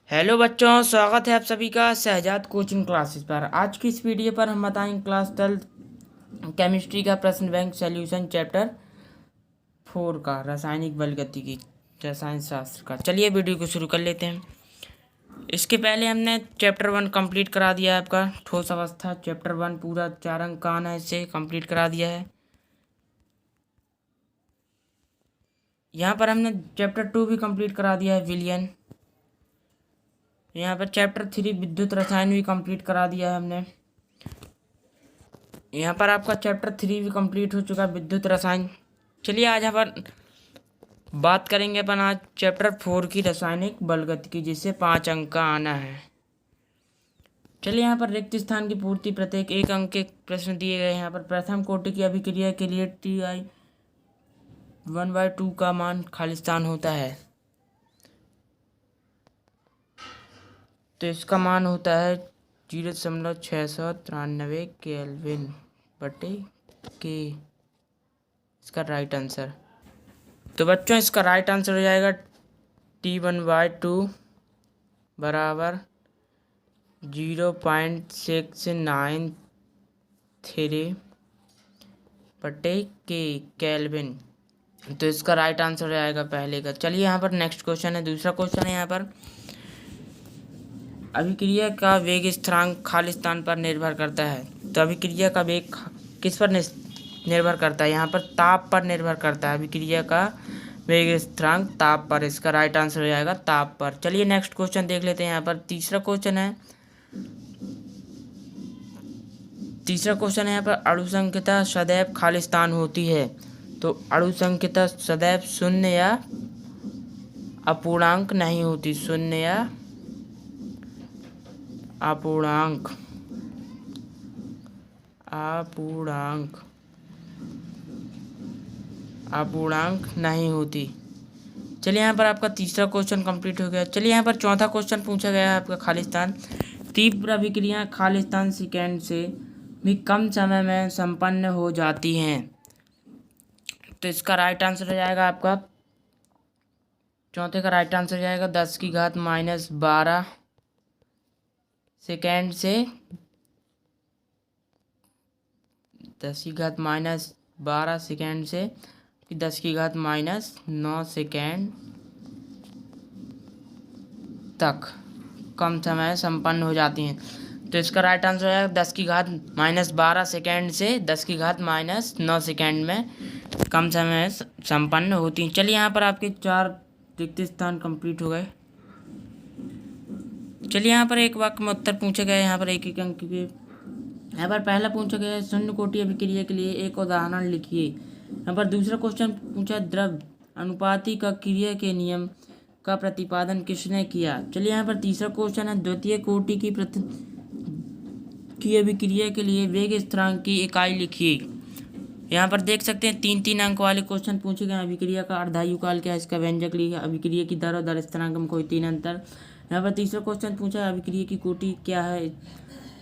Hello बच्चों, स्वागत है आप सभी का शहजाद कोचिंग क्लासेस पर। आज की इस वीडियो पर हम बताएंगे क्लास 12 केमिस्ट्री का प्रश्न बैंक सॉल्यूशन चैप्टर 4 का रासायनिक बल गतिकी रसायन शास्त्र का। चलिए वीडियो को शुरू कर लेते हैं। इसके पहले हमने चैप्टर 1 कंप्लीट करा दिया है। आपका ठोस अवस्था चैप्टर 1 पूरा 4 अंक का आना है, इसे कंप्लीट करा दिया है। यहाँ पर हमने चैप्टर 2 भी कंप्लीट करा दिया है, विलयन। यहाँ पर चैप्टर 3 विद्युत रसायन भी कंप्लीट करा दिया है हमने। यहाँ पर आपका चैप्टर 3 भी कंप्लीट हो चुका है, विद्युत रसायन। चलिए आज यहाँ पर बात करेंगे अपन आज चैप्टर 4 की रासायनिक बल गतिकी, जिससे 5 अंक का आना है। चलिए यहाँ पर रिक्त स्थान की पूर्ति प्रत्येक 1 अंक के प्रश्न दिए गए हैं। यहाँ पर प्रथम कोटि की अभिक्रिया के लिए Ti 1/2 का मान खाली स्थान होता है, तो इसका मान होता है 0.693 केल्विन बटे के। इसका राइट आंसर, तो बच्चों इसका राइट आंसर हो जाएगा T1/2 बराबर 0.693 बटे के केल्विन। तो इसका राइट आंसर हो जाएगा पहले का। चलिए यहाँ पर नेक्स्ट क्वेश्चन है, दूसरा क्वेश्चन है। यहाँ पर अभिक्रिया का वेग स्थिरांक खाली स्थान पर निर्भर करता है। तो अभिक्रिया का वेग किस पर निर्भर करता है? यहाँ पर ताप पर निर्भर करता है। अभिक्रिया का वेग स्थिरांक ताप पर, इसका राइट आंसर हो जाएगा ताप पर। चलिए नेक्स्ट क्वेश्चन देख लेते हैं। यहाँ पर तीसरा क्वेश्चन है। यहाँ पर अणुसंख्यता सदैव खाली स्थान होती है। तो अणुसंख्यता सदैव शून्य या अपूर्णांक नहीं होती। शून्य या अपूर्णांक नहीं होती। चलिए यहाँ पर आपका तीसरा क्वेश्चन कंप्लीट हो गया। चलिए यहाँ पर चौथा क्वेश्चन पूछा गया है आपका खाली स्थान। तीव्र अभिक्रिया खाली स्थान सेकेंड से भी कम समय में संपन्न हो जाती हैं। तो इसका राइट आंसर हो जाएगा आपका, चौथे का राइट आंसर हो जाएगा 10⁻12 सेकेंड से 10⁻12 सेकेंड से 10⁻9 सेकेंड तक कम समय संपन्न हो जाती हैं। तो इसका राइट आंसर हो जाएगा 10⁻12 सेकेंड से 10⁻9 सेकेंड में कम समय संपन्न होती हैं। चलिए यहाँ पर आपके 4 रिक्त स्थान कंप्लीट हो गए। चलिए यहाँ पर एक वाक्य में उत्तर पूछे गए। यहाँ पर एक अंक के यहाँ पर पहला पूछा गया है, शून्य कोटि अभिक्रिया के लिए एक उदाहरण लिखिए। यहाँ पर दूसरा क्वेश्चन पूछा, द्रव अनुपाती का क्रिया के नियम का प्रतिपादन किसने किया। चलिए यहाँ पर तीसरा क्वेश्चन है, द्वितीय कोटि की अभिक्रिया के लिए वेग स्थिरांक की इकाई लिखिए। यहाँ पर देख सकते हैं 3-3 अंक वाले क्वेश्चन पूछे गए। अभिक्रिया का अर्धायुकाल क्या है, इसका व्यंजक लिखिए। अभिक्रिया की दर और दर स्थिरांक में कोई 3 अंतर। यहाँ पर तीसरा क्वेश्चन पूछा है, अभिक्रिया की कोटि क्या है,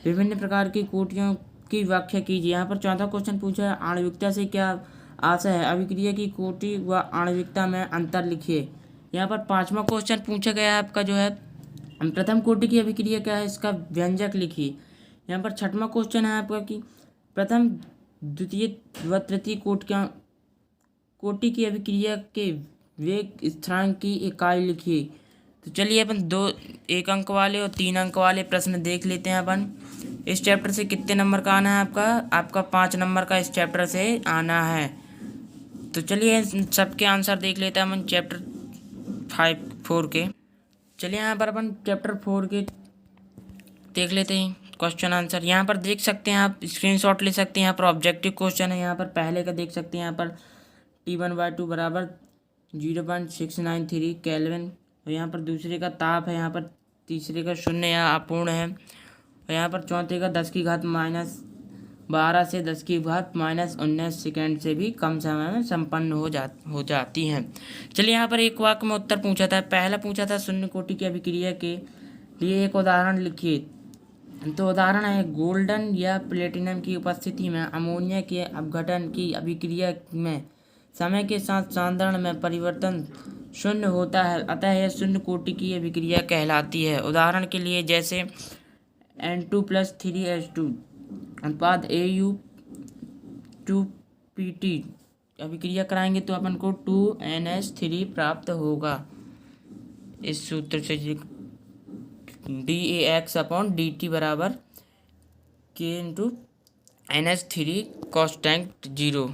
विभिन्न प्रकार की कोटियों की व्याख्या कीजिए। यहाँ पर चौथा क्वेश्चन पूछा है, आणविकता से क्या आशय है, अभिक्रिया की कोटि व आणविकता में अंतर लिखिए। यहाँ पर पांचवा क्वेश्चन पूछा गया है आपका जो है, प्रथम कोटि की अभिक्रिया क्या है, इसका व्यंजक लिखिए। यहाँ पर छठवां क्वेश्चन है आपका कि प्रथम द्वितीय व तृतीय कोटि की अभिक्रिया के वेग स्थिरांक की इकाई लिखिए। तो चलिए अपन 1 अंक वाले और 3 अंक वाले प्रश्न देख लेते हैं। अपन इस चैप्टर से कितने नंबर का आना है आपका 5 नंबर का इस चैप्टर से आना है। तो चलिए सबके आंसर देख लेते हैं अपन चैप्टर 4 के। चलिए यहाँ पर अपन चैप्टर 4 के देख लेते हैं क्वेश्चन आंसर। यहाँ पर देख सकते हैं आप, स्क्रीनशॉट ले सकते हैं। यहाँ पर ऑब्जेक्टिव क्वेश्चन है। यहाँ पर पहले का देख सकते हैं, यहाँ पर T1/2 बराबर 0.693 केल्विन। और यहाँ पर दूसरे का ताप है। यहाँ पर तीसरे का शून्य या अपूर्ण है। और यहाँ पर चौथे का 10⁻12 से 10⁻19 सेकेंड से भी कम समय में संपन्न हो जाती हैं। चलिए यहाँ पर एक वाक्य में उत्तर पूछा था। पहला पूछा था, शून्य कोटि की अभिक्रिया के लिए एक उदाहरण लिखिए। तो उदाहरण है, गोल्डन या प्लेटिनम की उपस्थिति में अमोनिया के अपघटन की अभिक्रिया में समय के साथ सांद्रण में परिवर्तन शून्य होता है, अतः यह शून्य कोटि की अभिक्रिया कहलाती है। उदाहरण के लिए जैसे N2+3H2 अनुपात AU2PT अभिक्रिया कराएंगे तो अपन को 2NH3 प्राप्त होगा। इस सूत्र से dAx/dt बराबर K×NH3 कांस्टेंट 0।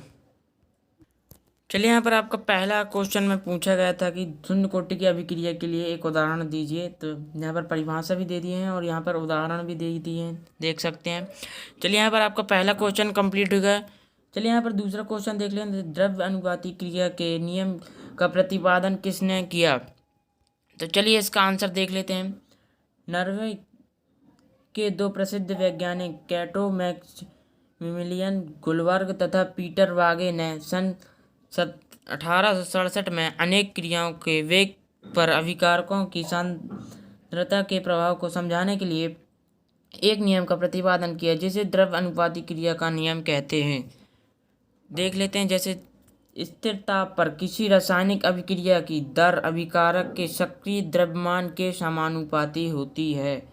चलिए यहाँ पर आपका पहला क्वेश्चन में पूछा गया था कि शून्य कोटि की अभिक्रिया के लिए एक उदाहरण दीजिए। तो यहाँ पर परिभाषा भी दे दी है और यहाँ पर उदाहरण भी दे दिए हैं, देख सकते हैं। चलिए यहाँ पर आपका पहला क्वेश्चन कंप्लीट हो गया। चलिए यहाँ पर दूसरा क्वेश्चन देख लें। द्रव्य अनुपाती क्रिया के नियम का प्रतिपादन किसने किया? तो चलिए इसका आंसर देख लेते हैं। नॉर्वे के दो प्रसिद्ध वैज्ञानिक कैटो मैक्सिमिलियन गुलबर्ग तथा पीटर वागे ने सन 1867 में अनेक क्रियाओं के वेग पर अभिकारकों की सांद्रता के प्रभाव को समझाने के लिए एक नियम का प्रतिपादन किया, जिसे द्रव्य अनुपाती क्रिया का नियम कहते हैं। देख लेते हैं। जैसे स्थिर ताप पर किसी रासायनिक अभिक्रिया की दर अभिकारक के सक्रिय द्रव्यमान के समानुपाती होती है।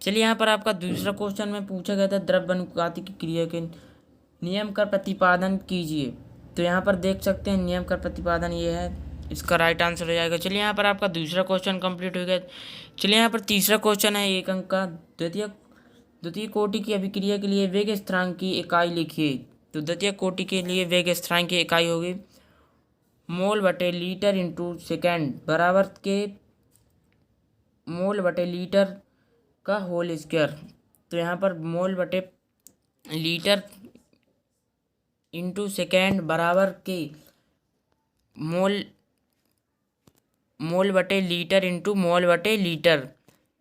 चलिए यहाँ पर आपका दूसरा क्वेश्चन में पूछा गया था द्रव्य अनुपाती की क्रिया के नियम का प्रतिपादन कीजिए। तो यहाँ पर देख सकते हैं नियम का प्रतिपादन ये है, इसका राइट आंसर हो जाएगा। चलिए यहाँ पर आपका दूसरा क्वेश्चन कंप्लीट हो गया। चलिए यहाँ पर तीसरा क्वेश्चन है 1 अंक का। द्वितीय कोटि की अभिक्रिया के लिए वेग स्थिरांक की इकाई लिखिए। तो द्वितीय कोटि के लिए वेग स्थिरांक की इकाई होगी मोल/लीटर इंटू सेकेंड बराबर के मोल/लीटर का होल स्क्वायर। तो यहाँ पर मोल/लीटर इंटू सेकेंड बराबर के मोल/लीटर इंटू मोल/लीटर।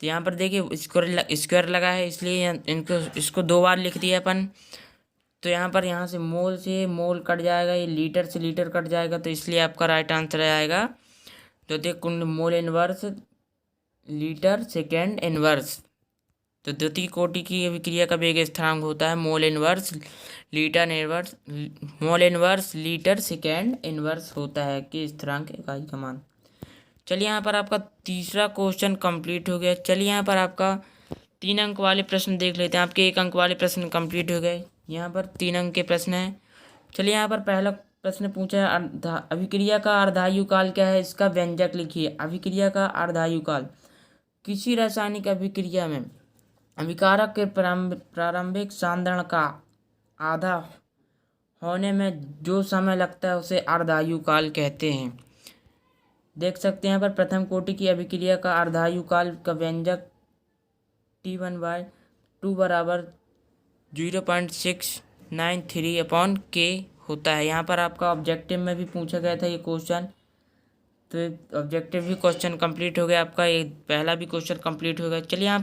तो यहाँ पर देखिए स्क्वायर लगा है, इसलिए इसको 2 बार लिख दिया अपन। तो यहाँ से मोल कट जाएगा, ये लीटर से लीटर कट जाएगा, तो इसलिए आपका राइट आंसर आएगा तो देखो mole inverse litre second inverse. तो द्वितीय कोटि की अभिक्रिया का वेग स्थिरांक होता है mole inverse litre second inverse होता है कि स्थिरांक इकाई का मान। चलिए यहाँ पर आपका तीसरा क्वेश्चन कंप्लीट हो गया। चलिए यहाँ पर आपका 3 अंक वाले प्रश्न देख लेते हैं। आपके 1 अंक वाले प्रश्न कंप्लीट हो गए। यहाँ पर 3 अंक के प्रश्न हैं। चलिए यहाँ पर पहला प्रश्न पूछा है अभिक्रिया का अर्धायु काल क्या है, इसका व्यंजक लिखिए। अभिक्रिया का अर्धायु काल किसी रासायनिक अभिक्रिया में अभिकारक के प्रारंभिक सांद्रण का आधा होने में जो समय लगता है उसे अर्धायु काल कहते हैं। देख सकते हैं यहाँ पर प्रथम कोटि की अभिक्रिया का अर्धायु काल का व्यंजक T1/2 बराबर 0.693/K होता है। यहाँ पर आपका ऑब्जेक्टिव में भी पूछा गया था ये क्वेश्चन, तो ऑब्जेक्टिव भी क्वेश्चन कंप्लीट हो गया आपका। ये पहला भी क्वेश्चन कंप्लीट हो गया। चलिए यहाँ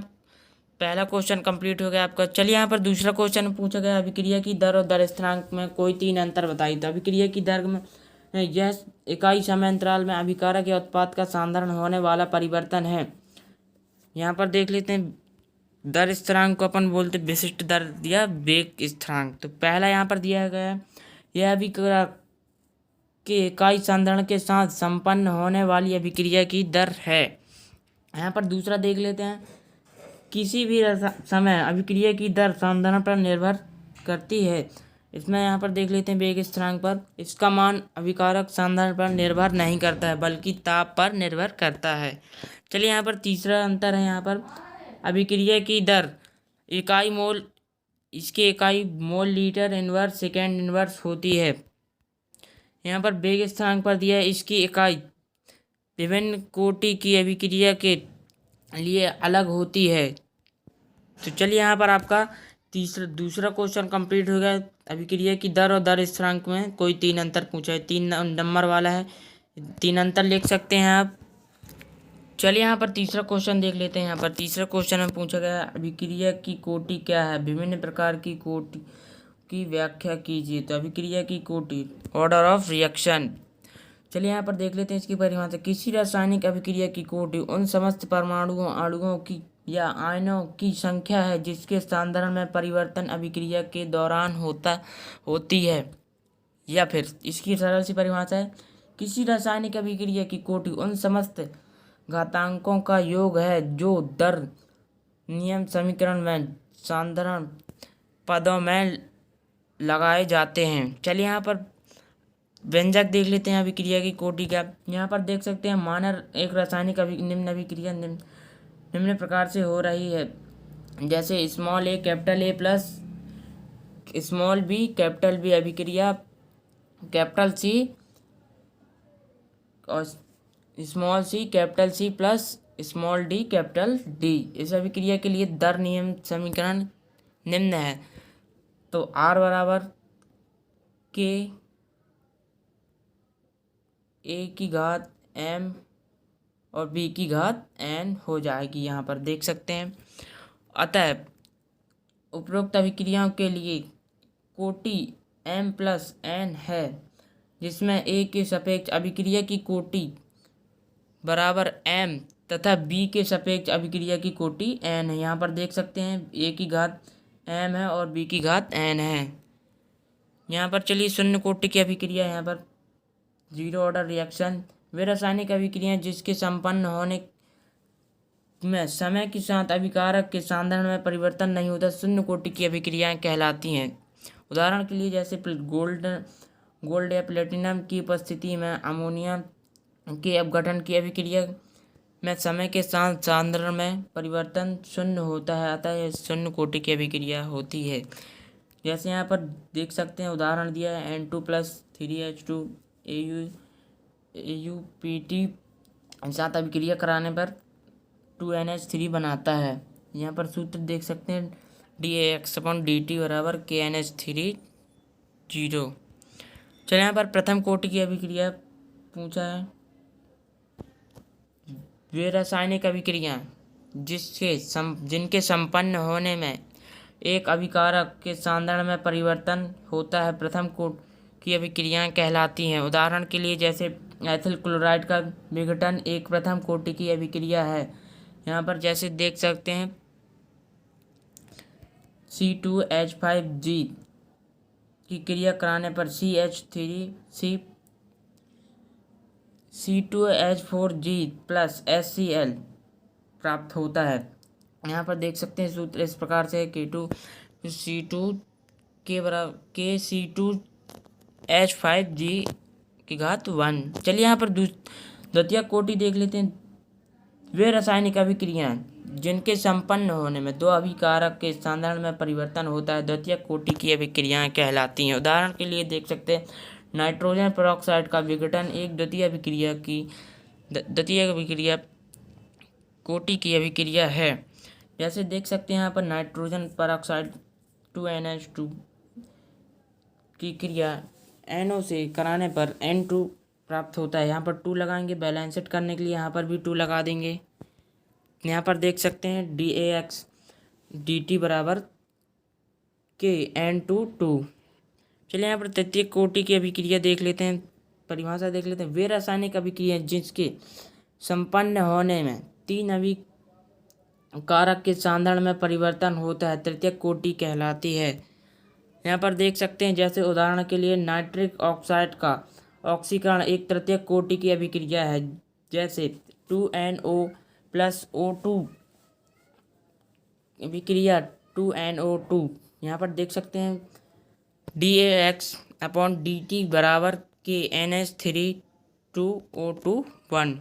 पहला क्वेश्चन कंप्लीट हो गया आपका। चलिए यहाँ पर दूसरा क्वेश्चन पूछा गया अभिक्रिया की दर और दर स्थिरांक में कोई 3 अंतर बताइए। तो अभिक्रिया की दर में यह इकाई समय अंतराल में अभिकारक या उत्पाद का सांद्रण होने वाला परिवर्तन है। यहाँ पर देख लेते हैं दर स्थिरांक को अपन बोलते विशिष्ट दर या वेग स्थिरांक। तो पहला यहाँ पर दिया गया है यह अभिक्रिया के इकाई सांद्रण के साथ संपन्न होने वाली अभिक्रिया की दर है। यहाँ पर दूसरा देख लेते हैं किसी भी समय अभिक्रिया की दर सांद्रण पर निर्भर करती है। इसमें यहाँ पर देख लेते हैं वेग स्थिरांक पर, इसका मान अभिकारक सांद्रण पर निर्भर नहीं करता है बल्कि ताप पर निर्भर करता है। चलिए यहाँ पर तीसरा अंतर है, यहाँ पर अभिक्रिया की दर इकाई मोल, इसकी इकाई mole litre inverse second inverse होती है। यहाँ पर वेग स्थिरांक पर दिया है इसकी इकाई विभिन्न कोटि की अभिक्रिया के लिए अलग होती है। तो चलिए यहाँ पर आपका दूसरा क्वेश्चन कंप्लीट हो गया। अभिक्रिया की दर और दर स्थिरांक में कोई 3 अंतर पूछा है, 3 नंबर वाला है, 3 अंतर लिख सकते हैं आप। चलिए यहाँ पर तीसरा क्वेश्चन देख लेते हैं। यहाँ पर तीसरा क्वेश्चन में पूछा गया अभिक्रिया की कोटि क्या है, विभिन्न प्रकार की कोटि की व्याख्या कीजिए। तो अभिक्रिया की कोटि ऑर्डर ऑफ रिएक्शन। चलिए यहाँ पर देख लेते हैं इसकी परिभाषा। किसी रासायनिक अभिक्रिया की कोटि उन समस्त परमाणुओं अणुओं की या आयनों की संख्या है जिसके सांद्रण में परिवर्तन अभिक्रिया के दौरान होती है। या फिर इसकी सरल सी परिभाषा है किसी रासायनिक अभिक्रिया की कोटि उन समस्त घातांकों का योग है जो दर नियम समीकरण में साधारण पदों में लगाए जाते हैं। चलिए यहाँ पर व्यंजक देख लेते हैं अभिक्रिया की कोटि का। यहाँ पर देख सकते हैं मानव एक रासायनिक निम्न अभिक्रिया निम्न प्रकार से हो रही है, जैसे small A capital A plus small B capital B अभिक्रिया कैपिटल सी और small C capital C plus small D capital D. इस अभिक्रिया के लिए दर नियम समीकरण निम्न है। तो R बराबर के ए की घात m और b की घात n हो जाएगी, यहाँ पर देख सकते हैं। अतः उपरोक्त अभिक्रियाओं के लिए कोटि m प्लस n है, जिसमें a के सापेक्ष अभिक्रिया की कोटि बराबर m तथा b के सापेक्ष अभिक्रिया की कोटि n है। यहाँ पर देख सकते हैं a की घात m है और b की घात n है। यहाँ पर चलिए शून्य कोटि की अभिक्रिया, यहाँ पर जीरो ऑर्डर रिएक्शन वे रासायनिक अभिक्रियाएं जिसके संपन्न होने में समय के साथ अभिकारक के साधारण में परिवर्तन नहीं होता शून्य कोटि की अभिक्रियाएं कहलाती हैं। उदाहरण के लिए जैसे गोल्ड या प्लेटिनम की उपस्थिति में अमोनिया के अपघटन की अभिक्रिया में समय के साथ साधारण में परिवर्तन शून्य होता है, अतः यह शून्य कोटि की अभिक्रिया होती है। जैसे यहाँ पर देख सकते हैं उदाहरण दिया है N2 प्लस 3H2 AuPT साथ अभिक्रिया कराने पर 2NH3 बनाता है। यहाँ पर सूत्र देख सकते हैं dAx/dt बराबर KNH3 0। चलिए यहाँ पर प्रथम कोटि की अभिक्रिया पूछा है। वे रासायनिक अभिक्रिया जिनके संपन्न होने में एक अभिकारक के साधारण में परिवर्तन होता है प्रथम कोटि की अभिक्रियाएं कहलाती हैं। उदाहरण के लिए जैसे एथिल क्लोराइड का विघटन एक प्रथम कोटि की अभिक्रिया है। यहाँ पर जैसे देख सकते हैं C2H5G की क्रिया कराने पर C2H4G प्लस HCl प्राप्त होता है। यहाँ पर देख सकते हैं सूत्र इस प्रकार से K2C2 के बराबर KC2H5G की घात 1। चलिए यहाँ पर द्वितीय कोटि देख लेते हैं। वे रासायनिक अभिक्रियाएं जिनके संपन्न होने में दो अभिकारक के साधारण में परिवर्तन होता है द्वितीय कोटि की अभिक्रियाएं कहलाती हैं। उदाहरण के लिए देख सकते हैं नाइट्रोजन पेरोक्साइड का विघटन एक द्वितीय अभिक्रिया कोटि की अभिक्रिया है। जैसे देख सकते हैं यहाँ पर नाइट्रोजन पेरोक्साइड 2NH2 की क्रिया NO से कराने पर N2 प्राप्त होता है। यहाँ पर 2 लगाएंगे, बैलेंसेड करने के लिए यहाँ पर भी 2 लगा देंगे। यहाँ पर देख सकते हैं dAx/dt बराबर KN2 चलिए यहाँ पर तृतीय कोटि की अभिक्रिया देख लेते हैं, परिभाषा देख लेते हैं। वे रासायनिक अभिक्रिया जिसके संपन्न होने में 3 अभिकारक के साधारण में परिवर्तन होता है तृतीय कोटि कहलाती है। यहाँ पर देख सकते हैं जैसे उदाहरण के लिए नाइट्रिक ऑक्साइड का ऑक्सीकरण एक तृतीय कोटि की अभिक्रिया है, जैसे 2NO प्लस O2 अभिक्रिया 2NO2। यहाँ पर देख सकते हैं dAx/dt बराबर KNH3 2O2 1।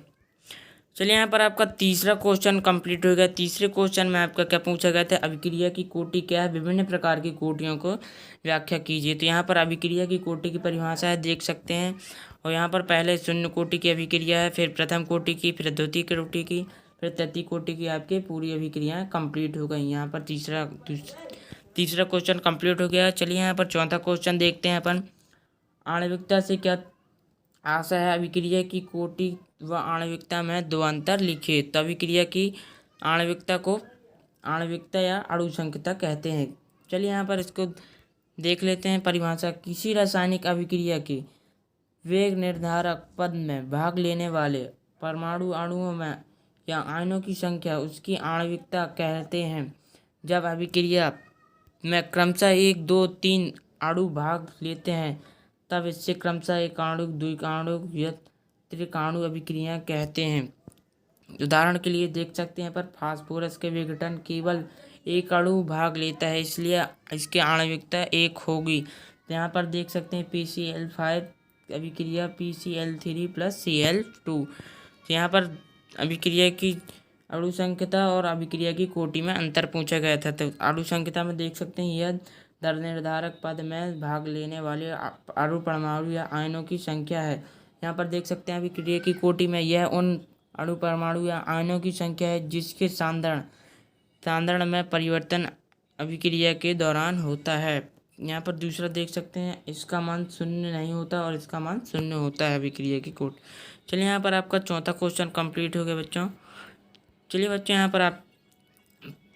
चलिए यहाँ पर आपका तीसरा क्वेश्चन कंप्लीट हो गया। तीसरे क्वेश्चन में आपका क्या पूछा गया था, अभिक्रिया की कोटि क्या है, विभिन्न प्रकार की कोटियों को व्याख्या कीजिए। तो यहाँ पर अभिक्रिया की कोटि की परिभाषा है, देख सकते हैं। और यहाँ पर पहले शून्य कोटि की अभिक्रिया है, फिर प्रथम कोटि की, फिर द्वितीय कोटि की, फिर तृतीय कोटि की आपकी पूरी अभिक्रियाएँ कंप्लीट हो गई। यहाँ पर तीसरा क्वेश्चन कंप्लीट हो गया। चलिए यहाँ पर चौथा क्वेश्चन देखते हैं अपन। आणविकता से क्या आशा है, अभिक्रिया की कोटि व आणविकता में 2 अंतर लिखिए। तो अभिक्रिया की आणविकता को आणविकता या अणुसंख्यता कहते हैं। चलिए यहाँ पर इसको देख लेते हैं परिभाषा। किसी रासायनिक अभिक्रिया के वेग निर्धारक पद में भाग लेने वाले परमाणु अणुओं में या आयनों की संख्या उसकी आणविकता कहते हैं। जब अभिक्रिया में क्रमशः 1, 2, 3 अणु भाग लेते हैं तब इससे क्रमशः एक आणविक, द्विआण्विक त्रिकाणु अभिक्रिया कहते हैं। उदाहरण के लिए देख सकते हैं पर फास्फोरस के विघटन केवल एक अणु भाग लेता है, इसलिए इसकी आणविकता 1 होगी। तो यहाँ पर देख सकते हैं PCl5 अभिक्रिया PCl3 + Cl2। तो यहाँ पर अभिक्रिया की अणु संख्या और अभिक्रिया की कोटि में अंतर पूछा गया था। तो अणु संख्या में देख सकते हैं यह दर निर्धारक पद में भाग लेने वाले अणु परमाणु या आयनों की संख्या है। यहाँ पर देख सकते हैं अभिक्रिया की कोटि में यह उन अणु परमाणु या आयनों की संख्या है जिसके सांद्रण में परिवर्तन अभिक्रिया के दौरान होता है। यहाँ पर दूसरा देख सकते हैं इसका मान 0 नहीं होता और इसका मान 0 होता है अभिक्रिया की कोटि। चलिए यहाँ पर आपका चौथा क्वेश्चन कंप्लीट हो गया बच्चों। चलिए बच्चों यहाँ पर आप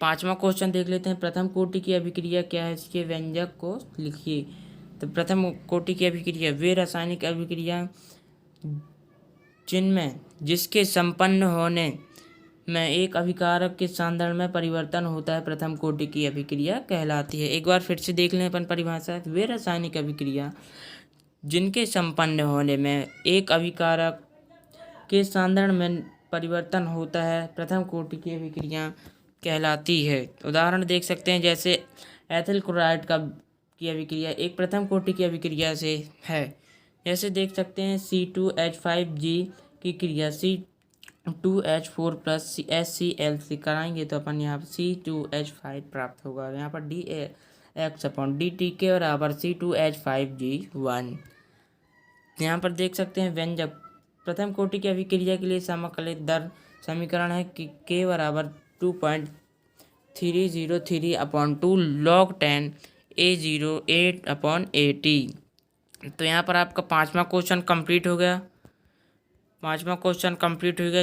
5वां क्वेश्चन देख लेते हैं। प्रथम कोटि की अभिक्रिया क्या है, इसके व्यंजक को लिखिए। तो प्रथम कोटि की अभिक्रिया वे रासायनिक अभिक्रिया जिनमें जिसके संपन्न होने में एक अभिकारक के सांद्रण में परिवर्तन होता है प्रथम कोटि की अभिक्रिया कहलाती है। एक बार फिर से देख लें अपन परिभाषा। वे रासायनिक अभिक्रिया जिनके संपन्न होने में एक अभिकारक के सांद्रण में परिवर्तन होता है प्रथम कोटि की अभिक्रिया कहलाती है। उदाहरण देख सकते हैं जैसे एथिल क्लोराइड की अभिक्रिया एक प्रथम कोटि की अभिक्रिया से है। जैसे देख सकते हैं C2H5G की क्रिया C2H4 + HCl से कराएंगे तो अपन यहाँ पर C2H5 प्राप्त होगा। यहाँ पर dAX/dt के बराबर C2H5G1। यहाँ पर देख सकते हैं व्यंजक प्रथम कोटि की अभिक्रिया के लिए समाकलित दर समीकरण है कि K बराबर 2.303/2 log 10 A0 8/80। तो यहाँ पर आपका 5वां क्वेश्चन कंप्लीट हो गया।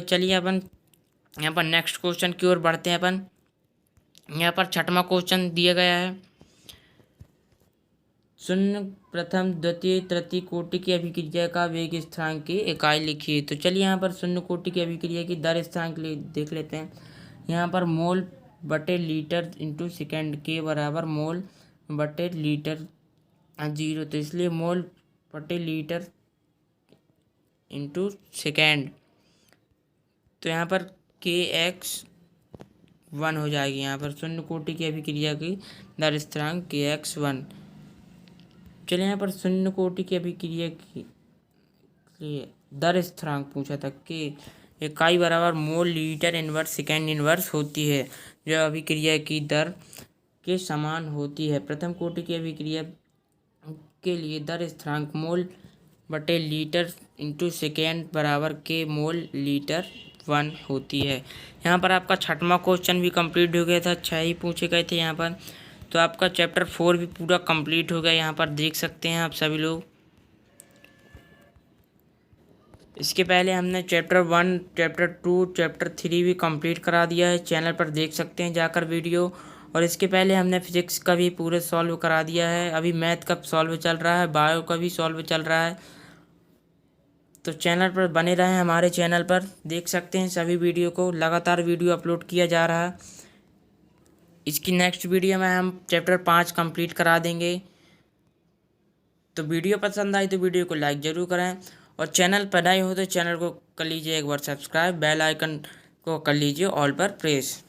चलिए अपन यहाँ पर नेक्स्ट क्वेश्चन की ओर बढ़ते हैं। अपन यहाँ पर 6वां क्वेश्चन दिया गया है। शून्य प्रथम द्वितीय तृतीय कोटि की अभिक्रिया का वेग स्थिरांक की इकाई लिखिए। तो चलिए यहाँ पर शून्य कोटि की अभिक्रिया की दर स्थिरांक देख लेते हैं। यहाँ पर मोल बटे लीटर इंटू सेकेंड के बराबर मोल बटे लीटर 0, तो इसलिए मोल बटे लीटर इंटू सेकेंड। तो यहाँ पर KX1 हो जाएगी। यहाँ पर शून्य कोटि की अभिक्रिया की दर स्थिरांक KX1। चलिए यहाँ पर शून्य कोटि की अभिक्रिया की दर स्थिरांक पूछा था कि इकाई बराबर mole litre inverse second inverse होती है जो अभिक्रिया की दर के समान होती है। प्रथम कोटि की अभिक्रिया के लिए दर स्थिरांक मोल बटे लीटर इंटू सेकेंड बराबर के मोल लीटर 1 होती है। यहाँ पर आपका 6वां क्वेश्चन भी कंप्लीट हो गया था। 6 ही पूछे गए थे यहाँ पर। तो आपका चैप्टर 4 भी पूरा कंप्लीट हो गया। यहाँ पर देख सकते हैं आप सभी लोग। इसके पहले हमने चैप्टर 1, चैप्टर 2, चैप्टर 3 भी कंप्लीट करा दिया है। चैनल पर देख सकते हैं जाकर वीडियो। और इसके पहले हमने फिजिक्स का भी पूरे सॉल्व करा दिया है। अभी मैथ का सॉल्व चल रहा है, बायो का भी सॉल्व चल रहा है। तो चैनल पर बने रहें, हमारे चैनल पर देख सकते हैं सभी वीडियो को। लगातार वीडियो अपलोड किया जा रहा है। इसकी नेक्स्ट वीडियो में हम चैप्टर 5 कंप्लीट करा देंगे। तो वीडियो पसंद आई तो वीडियो को लाइक ज़रूर करें और चैनल पर नए हो तो चैनल को कर लीजिए एक बार सब्सक्राइब, बेल आइकन को कर लीजिए ऑल पर प्रेस।